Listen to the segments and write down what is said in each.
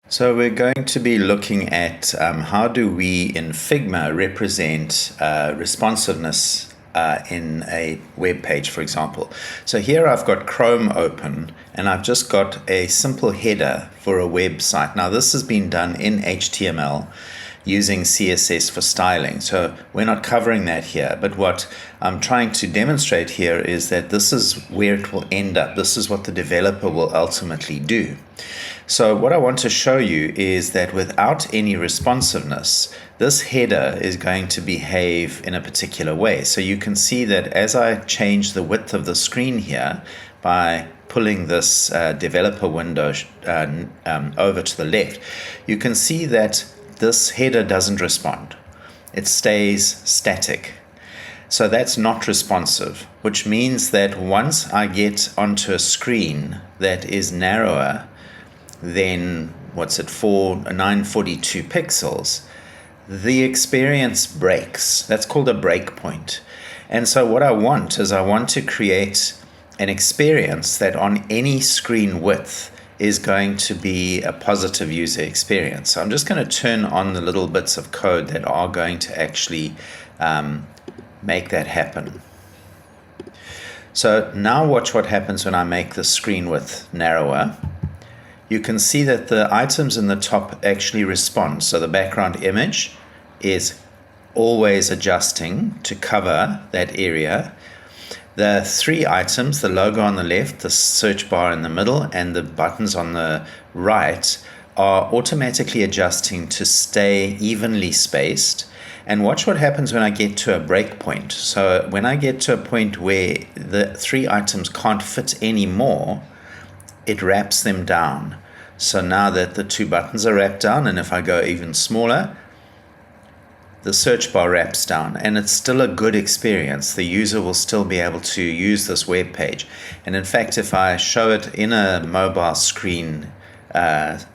So we're going to be looking at how do we in Figma represent responsiveness in a web page, for example. So here I've got Chrome open and I've just got a simple header for a website. Now this has been done in HTML using CSS for styling. So we're not covering that here, but what I'm trying to demonstrate here is that this is where it will end up. This is what the developer will ultimately do. So what I want to show you is that without any responsiveness, this header is going to behave in a particular way. So you can see that as I change the width of the screen here by pulling this developer window over to the left, you can see that this header doesn't respond. It stays static. So that's not responsive, which means that once I get onto a screen that is narrower than, 942 pixels, the experience breaks. That's called a breakpoint. And so what I want is I want to create an experience that on any screen width is going to be a positive user experience. So I'm just going to turn on the little bits of code that are going to actually make that happen. So now watch what happens when I make the screen width narrower. You can see that the items in the top actually respond. So the background image is always adjusting to cover that area. The three items, the logo on the left, the search bar in the middle, and the buttons on the right are automatically adjusting to stay evenly spaced. And watch what happens when I get to a breakpoint. So when I get to a point where the three items can't fit anymore, it wraps them down. So now that the two buttons are wrapped down, and if I go even smaller, the search bar wraps down, and it's still a good experience. The user will still be able to use this web page. And in fact, if I show it in a mobile screen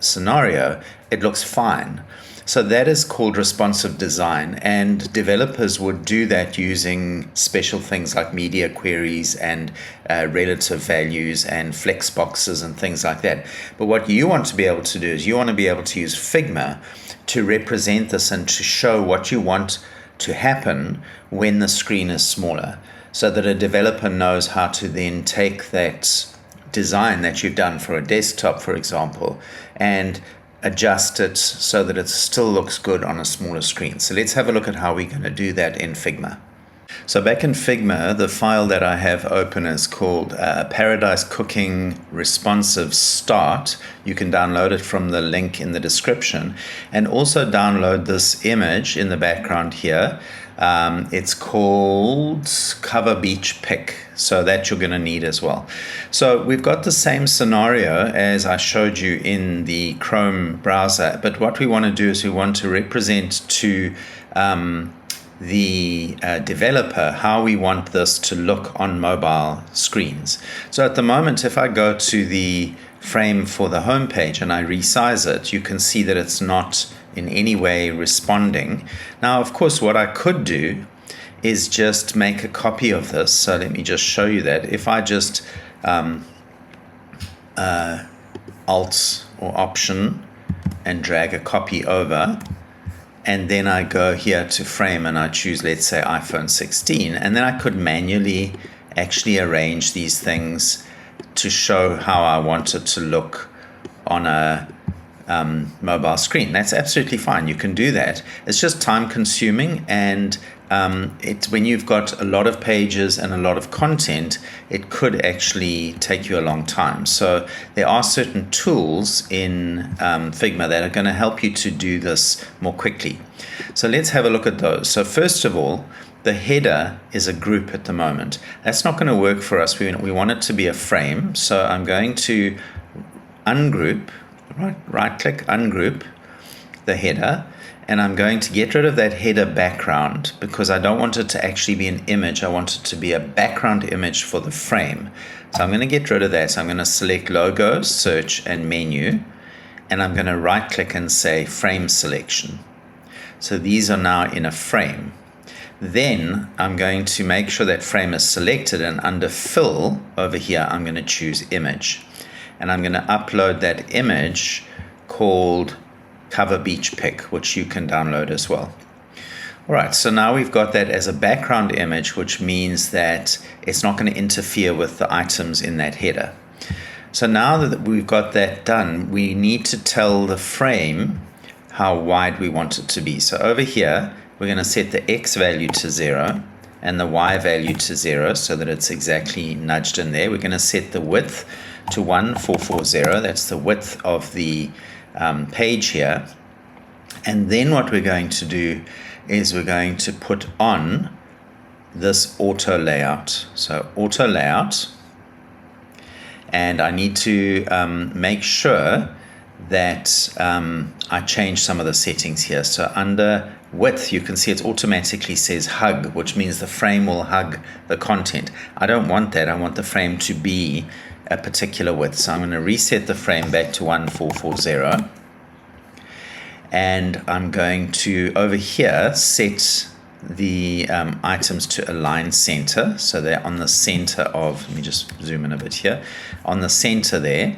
scenario, it looks fine. So that is called responsive design, and developers would do that using special things like media queries and relative values and flex boxes and things like that. But what you want to be able to do is you want to be able to use Figma to represent this and to show what you want to happen when the screen is smaller, so that a developer knows how to then take that design that you've done for a desktop, for example, and adjust it so that it still looks good on a smaller screen. So let's have a look at how we're going to do that in Figma. So back in Figma, the file that I have open is called Paradise Cooking Responsive Start. You can download it from the link in the description, and also download this image in the background here. It's called Cover Beach Pic, so that you're going to need as well. So we've got the same scenario as I showed you in the Chrome browser, but what we want to do is we want to represent to the developer how we want this to look on mobile screens. So at the moment, if I go to the frame for the home page and I resize it, you can see that it's not in any way responding. Now, of course, what I could do is just make a copy of this. So let me just show you that. If I just Alt or Option and drag a copy over, and then I go here to frame and I choose, let's say, iPhone 16, and then I could manually actually arrange these things to show how I want it to look on a mobile screen. That's absolutely fine. You can do that. It's just time consuming, and when you've got a lot of pages and a lot of content, it could actually take you a long time. So there are certain tools in Figma that are going to help you to do this more quickly. So let's have a look at those. So first of all, the header is a group at the moment. That's not going to work for us. We want it to be a frame. So I'm going to ungroup, right click, ungroup the header. And I'm going to get rid of that header background because I don't want it to actually be an image. I want it to be a background image for the frame. So I'm going to get rid of that. So I'm going to select Logo, Search, and Menu. And I'm going to right click and say Frame Selection. So these are now in a frame. Then I'm going to make sure that frame is selected, and under Fill over here, I'm going to choose Image. And I'm going to upload that image called Cover Beach Pic, which you can download as well. All right, so now we've got that as a background image, which means that it's not going to interfere with the items in that header. So now that we've got that done, we need to tell the frame how wide we want it to be. So over here, we're going to set the X value to 0 and the Y value to 0 so that it's exactly nudged in there. We're going to set the width to 1440. That's the width of the page here. And then what we're going to do is we're going to put on this auto layout. So auto layout, and I need to make sure that I change some of the settings here. So under width, you can see it automatically says hug, which means the frame will hug the content. I don't want that. I want the frame to be a particular width. So I'm going to reset the frame back to 1440. And I'm going to, over here, set the items to align center. So they're on the center of, let me just zoom in a bit here, on the center there.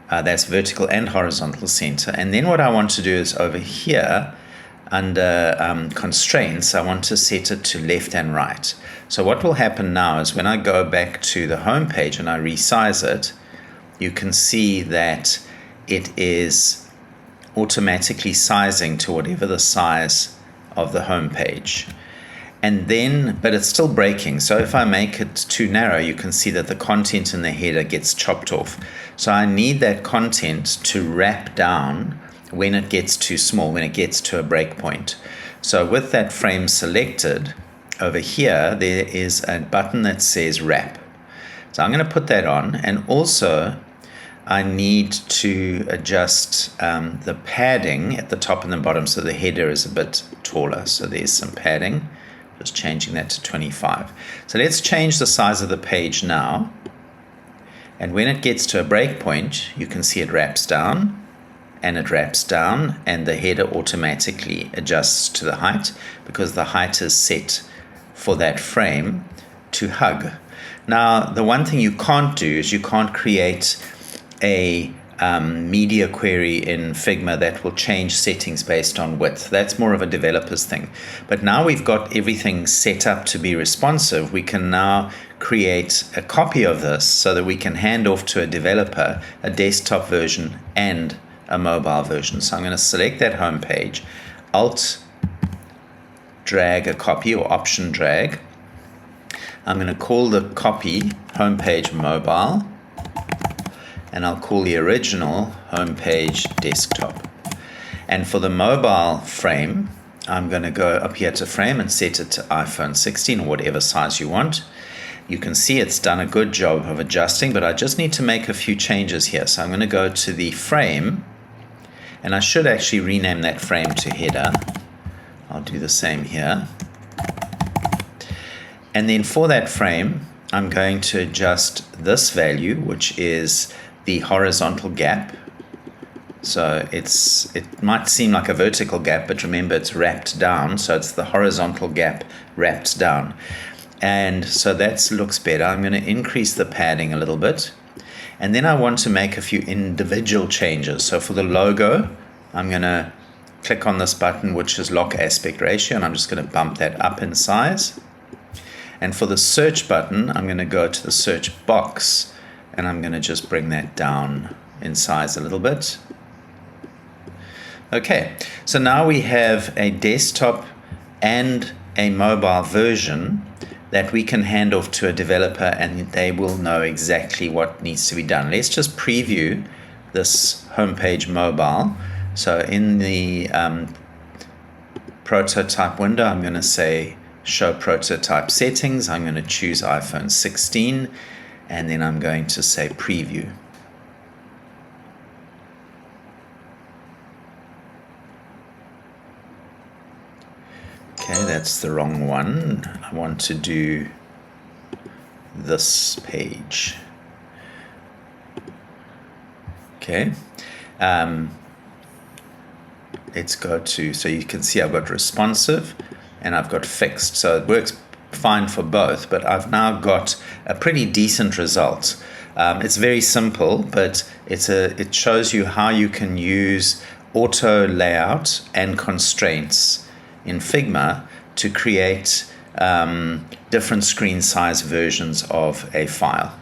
That's vertical and horizontal center. And then what I want to do is over here, under constraints, I want to set it to left and right. So what will happen now is when I go back to the home page and I resize it, you can see that it is automatically sizing to whatever the size of the home page. And then, but it's still breaking. So if I make it too narrow, you can see that the content in the header gets chopped off. So I need that content to wrap down when it gets too small, when it gets to a breakpoint. So with that frame selected, over here, there is a button that says wrap. So I'm going to put that on, and also I need to adjust the padding at the top and the bottom so the header is a bit taller. So there's some padding, just changing that to 25. So let's change the size of the page now. And when it gets to a breakpoint, you can see it wraps down, and it wraps down, and the header automatically adjusts to the height because the height is set for that frame to hug. Now, the one thing you can't do is you can't create a media query in Figma that will change settings based on width. That's more of a developer's thing. But now we've got everything set up to be responsive, we can now create a copy of this so that we can hand off to a developer a desktop version and a mobile version. So I'm going to select that home page, Alt drag a copy, or Option drag. I'm going to call the copy homepage mobile, and I'll call the original homepage desktop. And for the mobile frame, I'm going to go up here to frame and set it to iPhone 16 or whatever size you want. You can see it's done a good job of adjusting, but I just need to make a few changes here. So I'm going to go to the frame, and I should actually rename that frame to header. I'll do the same here. And then for that frame, I'm going to adjust this value, which is the horizontal gap. So it might seem like a vertical gap, but remember it's wrapped down, so it's the horizontal gap wrapped down. And so that looks better. I'm going to increase the padding a little bit, and then I want to make a few individual changes. So for the logo, I'm going to click on this button, which is lock aspect ratio, and I'm just going to bump that up in size. And for the search button, I'm going to go to the search box, and I'm going to just bring that down in size a little bit. Okay, so now we have a desktop and a mobile version that we can hand off to a developer, and they will know exactly what needs to be done. Let's just preview this homepage mobile. So in the prototype window, I'm going to say show prototype settings. I'm going to choose iPhone 16, and then I'm going to say preview. Okay, that's the wrong one. I want to do this page. Okay. Let's go to, so you can see I've got responsive and I've got fixed. So it works fine for both, but I've now got a pretty decent result. It's very simple, but it shows you how you can use auto layout and constraints in Figma to create different screen size versions of a file.